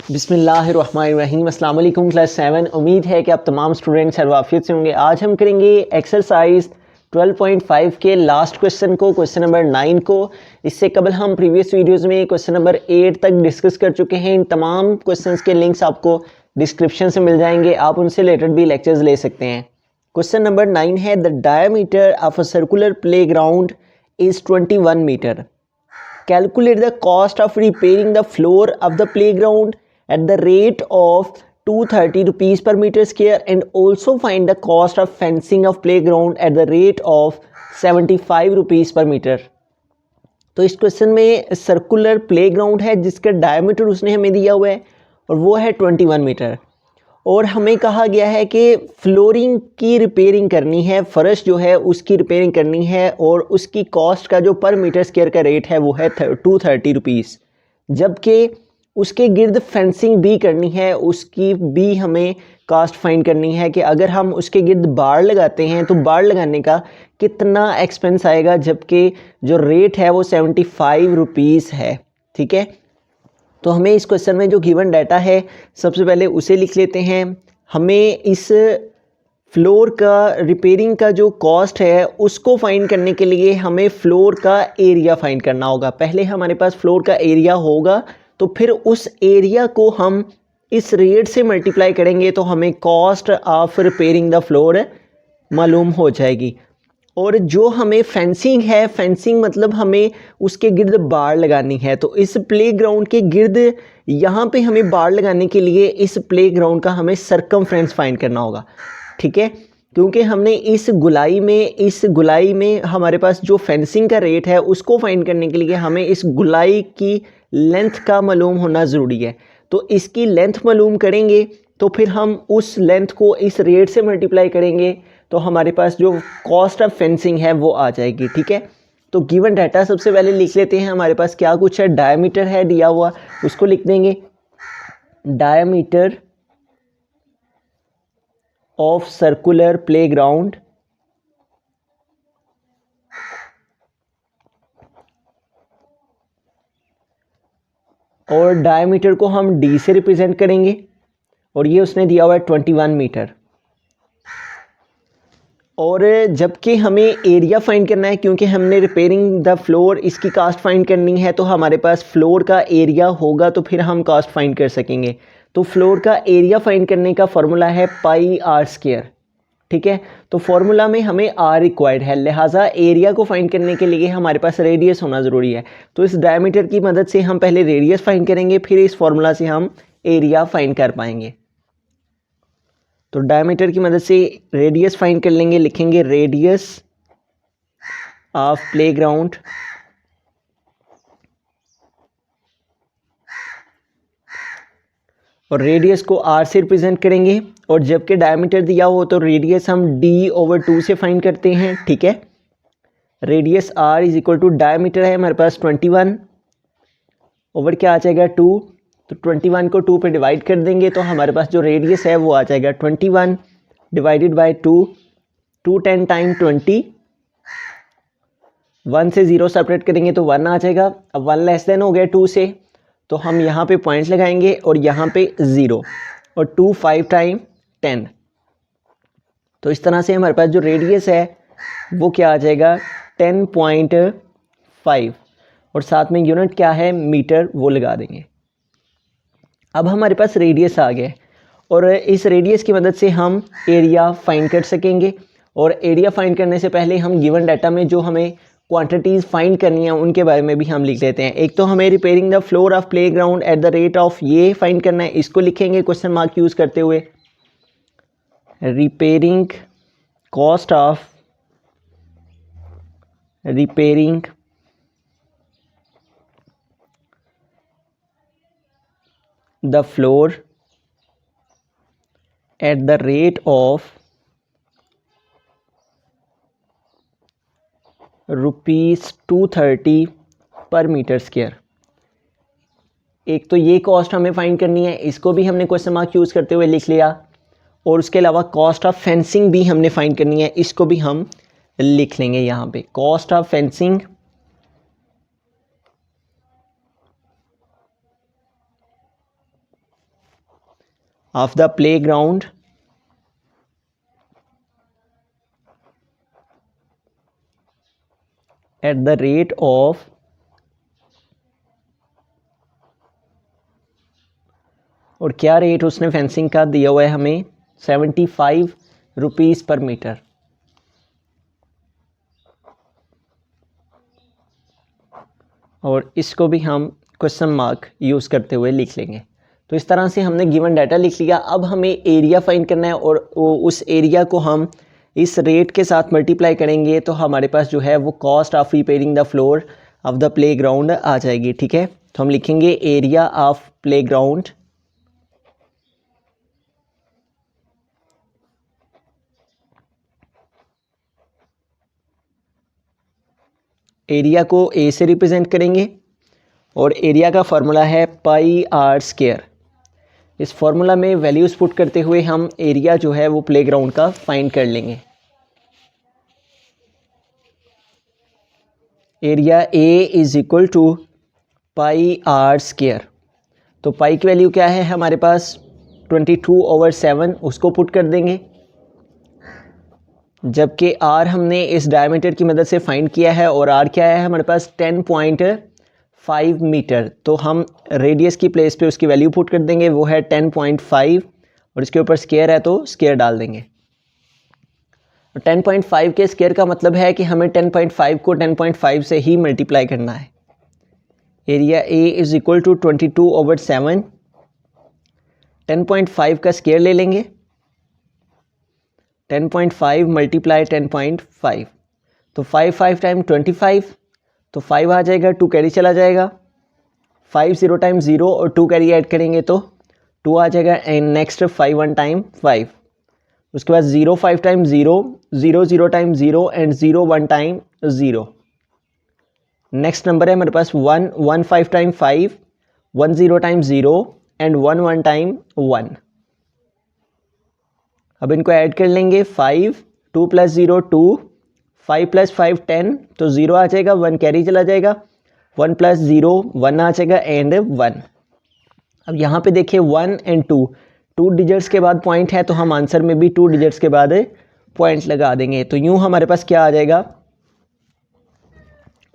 बिस्मिल्लाहिर्रहमानिर्रहीम। अस्सलाम वालेकुम क्लास 7। उम्मीद है कि आप तमाम स्टूडेंट्स सर्वाफियत से होंगे। आज हम करेंगे एक्सरसाइज 12.5 के लास्ट क्वेश्चन को, क्वेश्चन नंबर 9 को। इससे कबल हम प्रीवियस वीडियोस में क्वेश्चन नंबर 8 तक डिस्कस कर चुके हैं। इन तमाम क्वेश्चंस के लिंक्स आपको डिस्क्रिप्शन से मिल जाएंगे, आप उनसे रिलेटेड भी लेक्चर्स ले सकते हैं। क्वेश्चन नंबर 9 है, the diameter of a circular playground is 21 metre. Calculate the cost of repairing the floor of the playground at the rate of 230 rupees per meter square and also find the cost of fencing of playground at the rate of 75 rupees per meter। तो इस question में circular playground है जिसका diameter उसने हमें दिया हुआ है और वो है 21 मीटर, और हमें कहा गया है कि फ्लोरिंग की रिपेयरिंग करनी है, फर्श जो है उसकी रिपेयरिंग करनी है, और उसकी कॉस्ट का जो पर मीटर स्क्वायर का रेट है वो है 230 रुपीज़। जबकि उसके गिर्द फेंसिंग भी करनी है, उसकी भी हमें कास्ट फाइंड करनी है कि अगर हम उसके गिर्द बाड़ लगाते हैं तो बाड़ लगाने का कितना एक्सपेंस आएगा, जबकि जो रेट है वो 75 रुपीज़ है। ठीक है, तो हमें इस क्वेश्चन में जो गिवन डाटा है सबसे पहले उसे लिख लेते हैं। हमें इस फ्लोर का रिपेयरिंग का जो कॉस्ट है उसको फाइंड करने के लिए हमें फ्लोर का एरिया फाइंड करना होगा। पहले हमारे पास फ्लोर का एरिया होगा तो फिर उस एरिया को हम इस रेट से मल्टीप्लाई करेंगे तो हमें cost of repairing the floor मालूम हो जाएगी। और जो हमें फेंसिंग है, फेंसिंग मतलब हमें उसके गिर्द बाड़ लगानी है, तो इस प्लेग्राउंड के गिर्द यहाँ पे हमें बाड़ लगाने के लिए इस प्लेग्राउंड का हमें सरकमफ्रेंस फाइंड करना होगा। ठीक है, क्योंकि हमने इस गुलाई में हमारे पास जो फेंसिंग का रेट है उसको फाइंड करने के लिए हमें इस गुलाई की लेंथ का मालूम होना ज़रूरी है। तो इसकी लेंथ मालूम करेंगे तो फिर हम उस लेंथ को इस रेट से मल्टीप्लाई करेंगे तो हमारे पास जो कॉस्ट ऑफ फेंसिंग है वो आ जाएगी। ठीक है, तो गिवन डाटा सबसे पहले लिख लेते हैं। हमारे पास क्या कुछ है, डायमीटर है दिया हुआ, उसको लिख देंगे। डायमीटर ऑफ सर्कुलर प्लेग्राउंड और डायमीटर को हम डी से रिप्रेजेंट करेंगे, और ये उसने दिया हुआ है 21 मीटर। और जबकि हमें एरिया फाइंड करना है, क्योंकि हमने रिपेयरिंग द फ्लोर इसकी कास्ट फाइंड करनी है, तो हमारे पास फ्लोर का एरिया होगा तो फिर हम कास्ट फाइंड कर सकेंगे। तो फ्लोर का एरिया फाइंड करने का फॉर्मूला है पाई आर स्क्वायर। ठीक है, तो फॉर्मूला में हमें आर रिक्वायर्ड है, लिहाजा एरिया को फाइंड करने के लिए हमारे पास रेडियस होना ज़रूरी है। तो इस डायमीटर की मदद से हम पहले रेडियस फाइंड करेंगे, फिर इस फॉर्मूला से हम एरिया फाइंड कर पाएंगे। तो डायमीटर की मदद से रेडियस फाइंड कर लेंगे, लिखेंगे रेडियस ऑफ प्लेग्राउंड और रेडियस को आर से रिप्रेजेंट करेंगे, और जबकि डायमीटर दिया हो तो रेडियस हम d/2 से फाइंड करते हैं। ठीक है, radius r is equal to diameter है हमारे पास 21 ओवर क्या आ जाएगा 2, तो 21 को 2 पे डिवाइड कर देंगे तो हमारे पास जो रेडियस है वो आ जाएगा 21 डिवाइडेड बाय 2, 2 10 टाइम 20, 1 से 0 सेपरेट करेंगे तो 1 आ जाएगा। अब 1 लेस देन हो गया 2 से, तो हम यहाँ पे पॉइंट लगाएंगे और यहाँ पे 0, और 2 5 टाइम 10। तो इस तरह से हमारे पास जो रेडियस है वो क्या आ जाएगा 10.5, और साथ में यूनिट क्या है मीटर, वो लगा देंगे। अब हमारे पास रेडियस आ गया, और इस रेडियस की मदद से हम एरिया फाइंड कर सकेंगे। और एरिया फाइंड करने से पहले हम गिवन डाटा में जो हमें क्वांटिटीज़ फाइंड करनी है उनके बारे में भी हम लिख लेते हैं। एक तो हमें repairing the floor of playground at the rate of ये फाइंड करना है, इसको लिखेंगे क्वेश्चन मार्क यूज़ करते हुए। Repairing cost of repairing the floor at the rate of ₹230 पर मीटर स्क्वायर। एक तो ये कॉस्ट हमें फाइंड करनी है, इसको भी हमने क्वेश्चन मार्क यूज़ करते हुए लिख लिया, और उसके अलावा कॉस्ट ऑफ फेंसिंग भी हमने फाइंड करनी है, इसको भी हम लिख लेंगे यहाँ पे। Cost of fencing of the play ground at the rate of और क्या रेट उसने फेंसिंग का दिया हुआ है हमें 75 रुपीज़ पर मीटर। और इसको भी हम क्वेश्चन मार्क यूज़ करते हुए लिख लेंगे। तो इस तरह से हमने गिवन डाटा लिख लिया। अब हमें एरिया फाइंड करना है और उस एरिया को हम इस रेट के साथ मल्टीप्लाई करेंगे तो हमारे पास जो है वो cost of repairing the floor of the playground आ जाएगी। ठीक है, तो हम लिखेंगे area of playground area को ए से रिप्रेजेंट करेंगे और एरिया का फार्मूला है पाई आर स्क्वायर। इस फार्मूला में वैल्यूज़ पुट करते हुए हम एरिया जो है वो प्लेग्राउंड का फाइंड कर लेंगे। Area A is equal to pi r square. तो पाई की वैल्यू क्या है हमारे पास 22/7, उसको पुट कर देंगे। जबकि आर हमने इस डायमीटर की मदद से फाइंड किया है और आर क्या है हमारे पास 10.5 मीटर। तो हम रेडियस की प्लेस पे उसकी वैल्यू पुट कर देंगे, वो है 10.5 और इसके ऊपर स्क्वायर है तो स्क्वायर डाल देंगे। 10.5 के स्क्वायर का मतलब है कि हमें 10.5 को 10.5 से ही मल्टीप्लाई करना है। Area A is equal to 22/7। 10.5 का स्क्वायर ले लेंगे, 10.5 मल्टीप्लाई 10.5 तो 5 टाइम 25 तो 5 आ जाएगा, 2 कैरी चला जाएगा, 5 0 टाइम 0 और 2 कैरी ऐड करेंगे तो 2 आ जाएगा। एंड नेक्स्ट 5 1 टाइम 5, उसके बाद 0 5 time 0, 0 0 time 0 and 0 1 time 0। Next number है हमारे पास 1 1 5 टाइम 5, 1 0 टाइम 0 एंड 1 1 टाइम 1। अब इनको ऐड कर लेंगे, 5 2 + 0 2, 5 + 5 10 तो 0 आ जाएगा, 1 कैरी चला जाएगा, 1 + 0 1 आ जाएगा एंड 1। अब यहाँ पे देखिए 1 एंड 2 डिजिट्स के बाद पॉइंट है तो हम आंसर में भी 2 डिजिट्स के बाद पॉइंट लगा देंगे। तो यूँ हमारे पास क्या आ जाएगा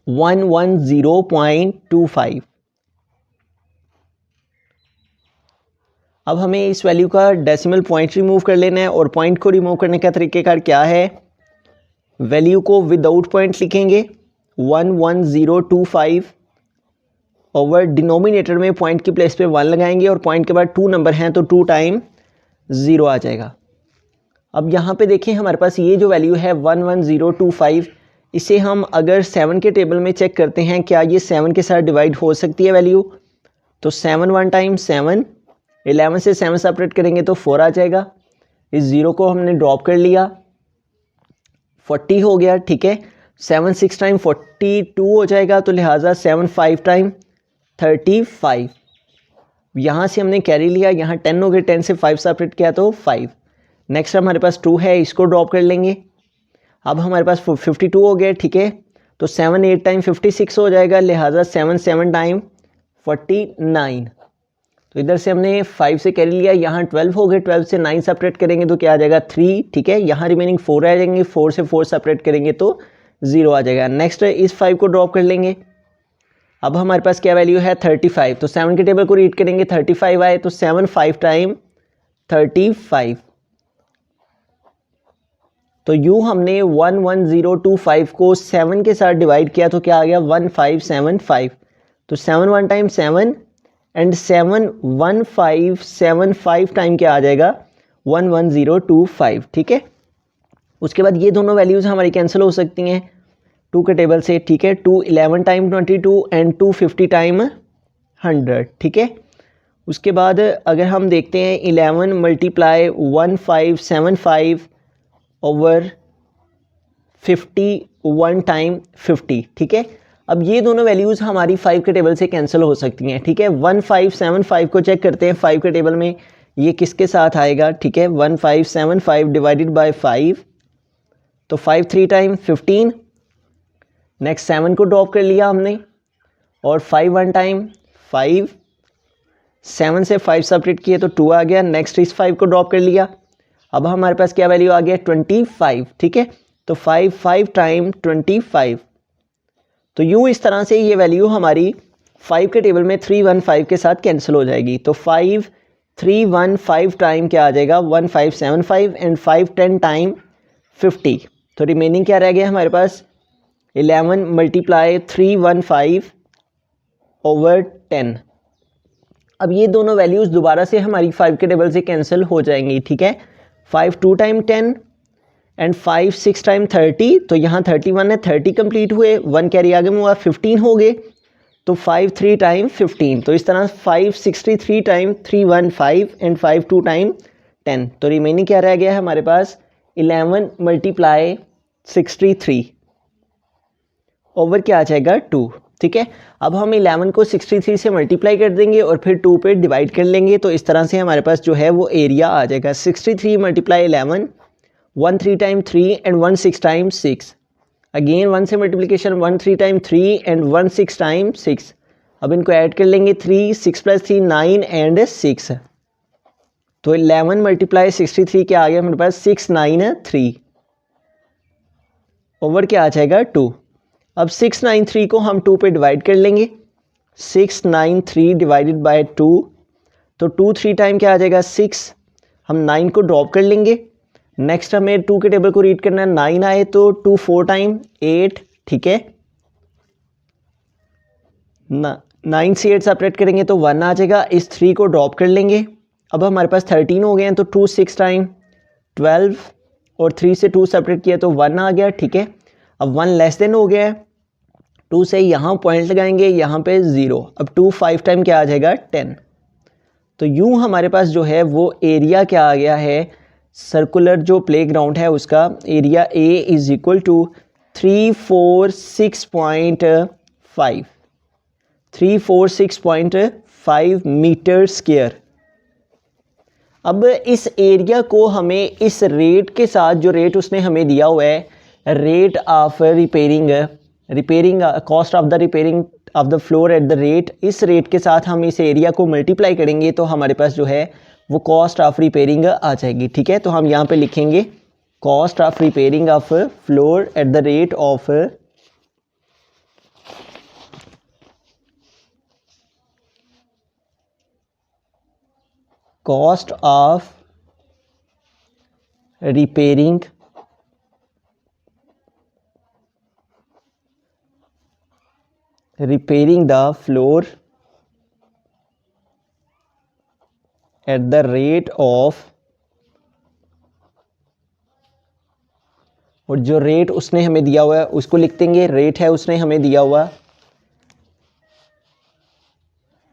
110.25। अब हमें इस वैल्यू का डेसिमल पॉइंट रिमूव कर लेना है और पॉइंट को रिमूव करने का तरीकेकार क्या है, वैल्यू को विदाउट पॉइंट लिखेंगे 11025 ओवर डिनोमिनेटर में पॉइंट की प्लेस पे 1 लगाएंगे और पॉइंट के बाद 2 नंबर हैं तो 2 टाइम 0 आ जाएगा। अब यहाँ पे देखिए हमारे पास ये जो वैल्यू है 11025, इसे हम अगर 7 के टेबल में चेक करते हैं क्या ये 7 के साथ डिवाइड हो सकती है वैल्यू, तो 7 1 टाइम 7, 11 से 7 सेपरेट करेंगे तो 4 आ जाएगा। इस 0 को हमने ड्रॉप कर लिया, 40 हो गया। ठीक है, 7 6 टाइम 42 हो जाएगा तो लिहाजा 7 5 टाइम 35। यहाँ से हमने कैरी लिया, यहाँ 10 हो गए, 10 से 5 सेपरेट किया तो 5। नेक्स्ट हमारे पास 2 है, इसको ड्रॉप कर लेंगे। अब हमारे पास 52 हो गए। ठीक है, तो 7 8 टाइम 56 हो जाएगा, लिहाजा 7 7 टाइम 49। तो इधर से हमने 5 से कैरी लिया, यहाँ 12 हो गए, 12 से 9 सेपरेट करेंगे तो क्या आ जाएगा 3। ठीक है, यहाँ रिमेनिंग 4 रह जाएंगे, 4 से 4 सेपरेट करेंगे तो 0 आ जाएगा। नेक्स्ट इस 5 को ड्रॉप कर लेंगे। अब हमारे पास क्या वैल्यू है 35, तो 7 के टेबल को रीड करेंगे, 35 आए तो 7 5 टाइम 35। तो यूँ हमने 11025 को 7 के साथ डिवाइड किया तो क्या आ गया 1575। तो 7 1 टाइम 7 एंड 7 1575 टाइम क्या आ जाएगा 11025। ठीक है, उसके बाद ये दोनों वैल्यूज़ हमारी कैंसिल हो सकती हैं 2 के टेबल से। ठीक है, 2 11 टाइम 22 एंड 2 50 टाइम 100। ठीक है, उसके बाद अगर हम देखते हैं 11 मल्टीप्लाई 1575 ओवर 51 टाइम 50। ठीक है, अब ये दोनों वैल्यूज़ हमारी 5 के टेबल से कैंसिल हो सकती हैं। ठीक है, 1575 को चेक करते हैं 5 के टेबल में ये किसके साथ आएगा। ठीक है, 1575 डिवाइडेड बाय 5 तो 5 3 टाइम 15। नेक्स्ट 7 को ड्रॉप कर लिया हमने और 5 1 टाइम 5, 7 से 5 सब्ट्रैक्ट किए तो 2 आ गया, नेक्स्ट इस 5 को ड्रॉप कर लिया, अब हमारे पास क्या वैल्यू आ गया 25, ठीक है। तो 5 टाइम 25, तो यूँ इस तरह से ये वैल्यू हमारी 5 के टेबल में 315 के साथ कैंसिल हो जाएगी। तो 5315 टाइम क्या आ जाएगा 1575 एंड 510 टाइम 50। तो रिमेनिंग क्या रह गया हमारे पास 11 मल्टीप्लाई 315 ओवर 10। अब ये दोनों वैल्यूज़ दोबारा से हमारी 5 के टेबल से कैंसिल हो जाएंगी, ठीक है। 5 2 टाइम 10 एंड 5 6 टाइम 30, तो यहाँ 31 है, 30 कंप्लीट हुए, 1 कैरी आगे में हुआ, 15 हो गए, तो 5 3 टाइम 15। तो इस तरह 563 टाइम 315 एंड 5 2 टाइम 10। तो रिमेनिंग क्या रह गया है हमारे पास 11 मल्टीप्लाई 63 ओवर क्या आ जाएगा 2, ठीक है। अब हम 11 को 63 से मल्टीप्लाई कर देंगे और फिर 2 पे डिवाइड कर लेंगे, तो इस तरह से हमारे पास जो है वो एरिया आ जाएगा 63 multiply 11, 1 3 time 3 and 1 6 time 6। Again 1 से मल्टीप्लिकेशन 1 3 टाइम 3 एंड 1 6 टाइम 6। अब इनको ऐड कर लेंगे 3 6 प्लस 3 9 एंड 6। तो 11 मल्टीप्लाई 63 क्या आ गया हमारे पास 693 ओवर क्या आ जाएगा 2। अब 693 को हम 2 पे डिवाइड कर लेंगे, 693 डिवाइडेड बाय 2, तो 2 3 टाइम क्या आ जाएगा 6, हम 9 को ड्रॉप कर लेंगे, नेक्स्ट हमें 2 के टेबल को रीड करना है, 9 आए तो 2 4 टाइम 8, ठीक है। 9 से 8 सेपरेट करेंगे तो 1 आ जाएगा, इस 3 को ड्रॉप कर लेंगे, अब हमारे पास 13 हो गए हैं, तो 2 6 टाइम 12 और 3 से 2 सेपरेट किया तो 1 आ गया, ठीक है। अब 1 लेस देन हो गया है, 2 से यहाँ पॉइंट लगाएंगे, यहाँ पे 0, अब 2 5 टाइम क्या आ जाएगा 10। तो यूँ हमारे पास जो है वो एरिया क्या आ गया है, सर्कुलर जो प्लेग्राउंड है उसका area A is equal to 346.5 346.5 metre square. अब इस एरिया को हमें इस रेट के साथ, जो रेट उसने हमें दिया हुआ है, rate of repairing cost of the repairing of the floor at the rate, इस रेट के साथ हम इस एरिया को मल्टीप्लाई करेंगे तो हमारे पास जो है वो कॉस्ट ऑफ रिपेयरिंग आ जाएगी, ठीक है। तो हम यहाँ पे लिखेंगे cost of repairing of floor at the rate of cost of repairing the floor at the rate of, और जो रेट उसने हमें दिया हुआ है उसको लिख देंगे, रेट है उसने हमें दिया हुआ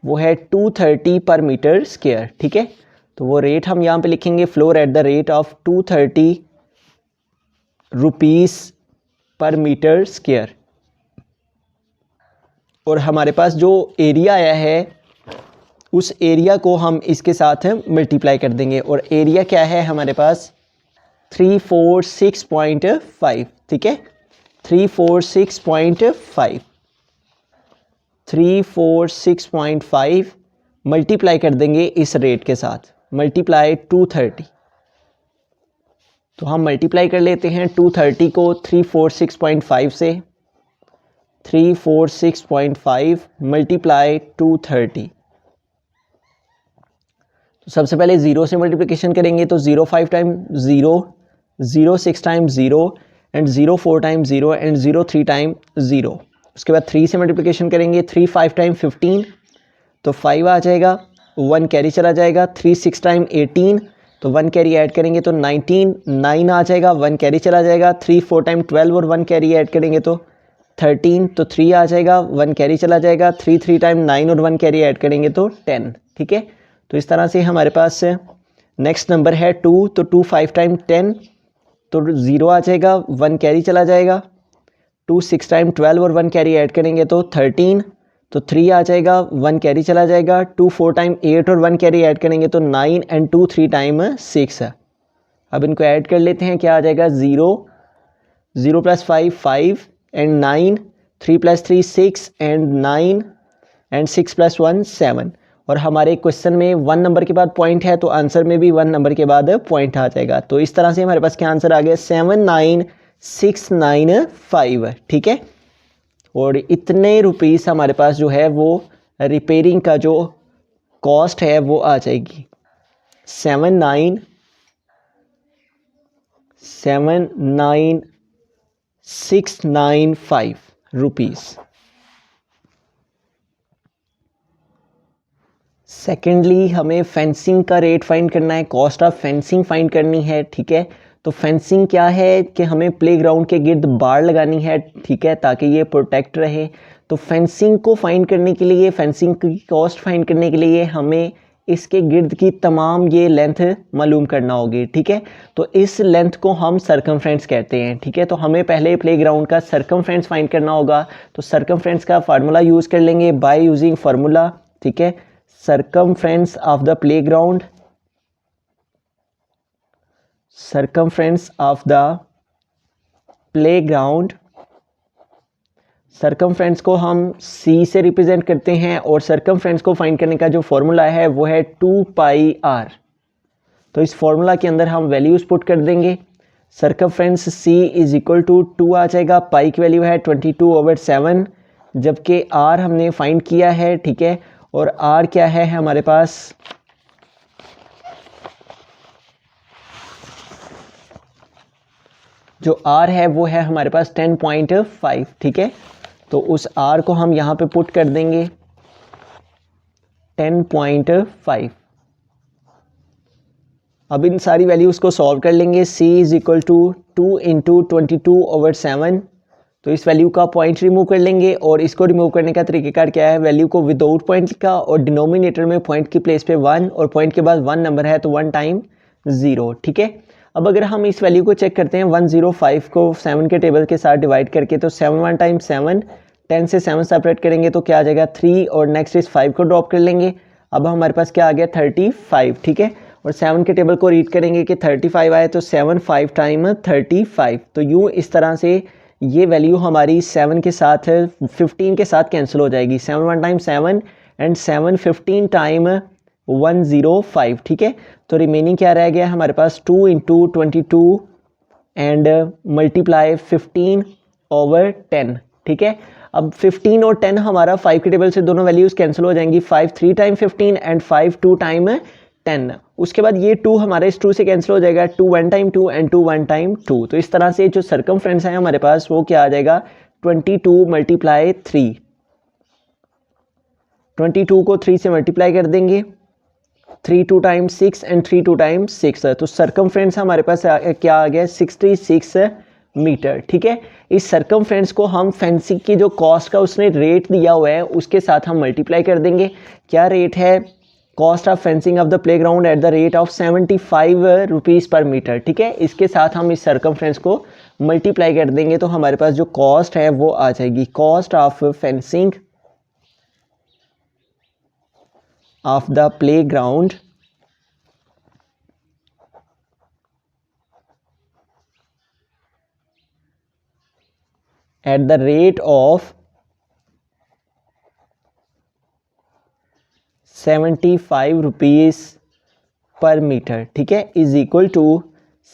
वो है 230 पर मीटर स्क्वायर, ठीक है। तो वो रेट हम यहाँ पे लिखेंगे floor at the rate of 230 rupees पर मीटर स्क्वायर, और हमारे पास जो एरिया आया है उस एरिया को हम इसके साथ मल्टीप्लाई कर देंगे, और एरिया क्या है हमारे पास 346.5, ठीक है। 346.5 मल्टीप्लाई कर देंगे इस रेट के साथ, मल्टीप्लाई 230। तो हम मल्टीप्लाई कर लेते हैं 230 को 346.5 से, 346.5 मल्टीप्लाई 230। तो सबसे पहले 0 से मल्टीप्लिकेशन करेंगे तो 0 5 time 0, 0 6 time 0 and 0 4 time 0 and 0 3 time 0। उसके बाद 3 से मल्टीप्लिकेशन करेंगे, 3 5 टाइम 15, तो 5 आ जाएगा, 1 कैरी चला जाएगा, 3 6 टाइम 18, तो 1 कैरी ऐड करेंगे तो 19, 9 आ जाएगा, 1 कैरी चला जाएगा, 3 4 टाइम 12 और 1 कैरी ऐड करेंगे तो 13, तो 3 आ जाएगा, 1 कैरी चला जाएगा, 3 3 टाइम 9 और 1 कैरी ऐड करेंगे तो 10, ठीक है। तो इस तरह से हमारे पास नेक्स्ट नंबर है 2, तो 2 5 टाइम 10, तो 0 आ जाएगा, 1 कैरी चला जाएगा, 2 6 टाइम 12 और 1 कैरी ऐड करेंगे तो 13, तो 3 आ जाएगा, 1 कैरी चला जाएगा, 2 4 टाइम 8 और 1 कैरी ऐड करेंगे तो 9 एंड 2 3 टाइम 6। अब इनको ऐड कर लेते हैं, क्या आ जाएगा 0, 0 plus 5 5 and 9, 3 plus 3 6 and 9 and 6 plus 1 7, और हमारे क्वेश्चन में 1 नंबर के बाद पॉइंट है तो आंसर में भी 1 नंबर के बाद पॉइंट आ जाएगा। तो इस तरह से हमारे पास क्या आंसर आ गया 79695, ठीक है। और इतने रुपीस हमारे पास जो है वो रिपेयरिंग का जो कॉस्ट है वो आ जाएगी 79695 रुपीस। सेकेंडली हमें फेंसिंग का रेट फाइंड करना है, कॉस्ट ऑफ फेंसिंग फाइंड करनी है, ठीक है। तो फेंसिंग क्या है कि हमें प्लेग्राउंड के गिर्द बाड़ लगानी है, ठीक है, ताकि ये प्रोटेक्ट रहे। तो फेंसिंग को फाइंड करने के लिए, फेंसिंग की कॉस्ट फाइंड करने के लिए हमें इसके गिर्द की तमाम ये लेंथ मालूम करना होगी, ठीक है। तो इस लेंथ को हम सरकमफ्रेंस कहते हैं, ठीक है। तो हमें पहले प्लेग्राउंड का सरकमफ्रेंस फाइंड करना होगा। तो सरकमफ्रेंस का फार्मूला यूज़ कर लेंगे बाय यूजिंग फार्मूला, ठीक है। circumference of the playground, circumference of the playground, circumference को हम c से रिप्रेजेंट करते हैं और circumference को फाइंड करने का जो फॉर्मूला है वो है 2πr। तो इस फॉर्मूला के अंदर हम वैल्यूज पुट कर देंगे। circumference c is equal to 2 आ जाएगा, पाई की वैल्यू है 22/7, जबकि r हमने फाइंड किया है, ठीक है। और r क्या है हमारे पास, जो r है वो है हमारे पास 10.5, ठीक है। तो उस r को हम यहाँ पे पुट कर देंगे 10.5। अब इन सारी वैल्यूज़ को सॉल्व कर लेंगे। c is equal to 2 into 22/7। तो इस वैल्यू का पॉइंट रिमूव कर लेंगे और इसको रिमूव करने का तरीकेकार क्या है, वैल्यू को विदाउट पॉइंट लिखा और डिनोमिनेटर में पॉइंट की प्लेस पे 1 और पॉइंट के बाद 1 नंबर है तो 1 टाइम 0, ठीक है। अब अगर हम इस वैल्यू को चेक करते हैं 105 को 7 के टेबल के साथ डिवाइड करके, तो 7 1 टाइम 7, 10 से 7 सेपरेट करेंगे तो क्या आ जाएगा 3 और नेक्स्ट इस 5 को ड्रॉप कर लेंगे। अब हमारे पास क्या आ गया 35, ठीक है। और 7 के टेबल को रीड करेंगे कि 35 आए तो 7 5 टाइम 35। तो यूँ इस तरह से ये वैल्यू हमारी 7 के साथ 15 के साथ कैंसिल हो जाएगी। 7 1 टाइम 7 एंड 7 15 टाइम 105, ठीक है। तो रिमेनिंग क्या रह गया हमारे पास 2 इंटू 22 एंड मल्टीप्लाई 15/10, ठीक है। अब 15 और 10 हमारा 5 के टेबल से दोनों वैल्यूज़ कैंसिल हो जाएंगी, 5 3 टाइम 15 एंड 5 2 टाइम 10। उसके बाद ये 2 हमारे इस 2 से कैंसिल हो जाएगा, 2 1 टाइम 2 एंड 2 1 टाइम 2। तो इस तरह से जो सर्कमफ्रेंस है हमारे पास वो क्या आ जाएगा 22 मल्टीप्लाई 3। 22 को 3 से मल्टीप्लाई कर देंगे, 3 2 टाइम 6 एंड 3 2 टाइम 6। तो सर्कमफ्रेंस हमारे पास क्या आ गया 66 मीटर, ठीक है। इस सर्कमफ्रेंस को हम फेंसिंग की जो कॉस्ट का उसने रेट दिया हुआ है उसके साथ हम मल्टीप्लाई कर देंगे। क्या रेट है, cost of fencing of the playground at the rate of 75 rupees पर मीटर, ठीक है। इसके साथ हम इस सर्कमफ्रेंस को मल्टीप्लाई कर देंगे तो हमारे पास जो कॉस्ट है वो आ जाएगी, cost of fencing of the playground at the rate of 75 rupees पर मीटर, ठीक है, इज इक्वल टू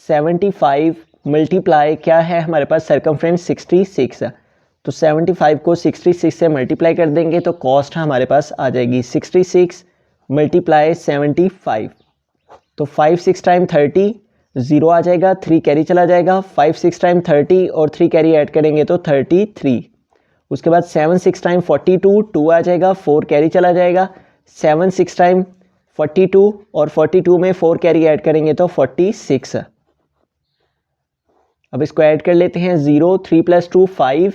75 मल्टीप्लाई क्या है हमारे पास सर्कमफ्रेंस 66। तो 75 को 66 से मल्टीप्लाई कर देंगे तो कॉस्ट हमारे पास आ जाएगी 66 मल्टीप्लाई 75। तो 5 6 टाइम 30, 0 आ जाएगा, 3 कैरी चला जाएगा, 5 6 टाइम 30 और 3 कैरी ऐड करेंगे तो 33। उसके बाद 7 6 टाइम 42, 2 आ जाएगा, 4 कैरी चला जाएगा, 7 6 टाइम 42 और 42 में 4 कैरी ऐड करेंगे तो 46। अब इसको ऐड कर लेते हैं, 0 3 + 2 5,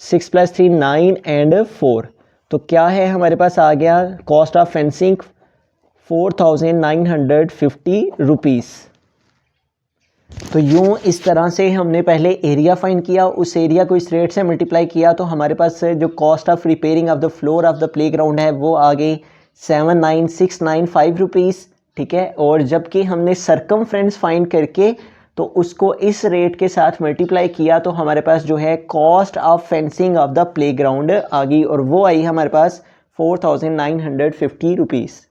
6 + 3 9 एंड 4। तो क्या है हमारे पास आ गया कॉस्ट ऑफ फेंसिंग 4950 रुपीज़। तो यूँ इस तरह से हमने पहले एरिया फाइंड किया, उस एरिया को इस रेट से मल्टीप्लाई किया तो हमारे पास जो cost of repairing of the floor of the playground है वो आ गई 79695 रुपीज़, ठीक है। और जबकि हमने सर्कमफ्रेंस फाइंड करके तो उसको इस रेट के साथ मल्टीप्लाई किया तो हमारे पास जो है cost of fencing of the playground आ गई और वो आई हमारे पास 4,950 रुपीज़।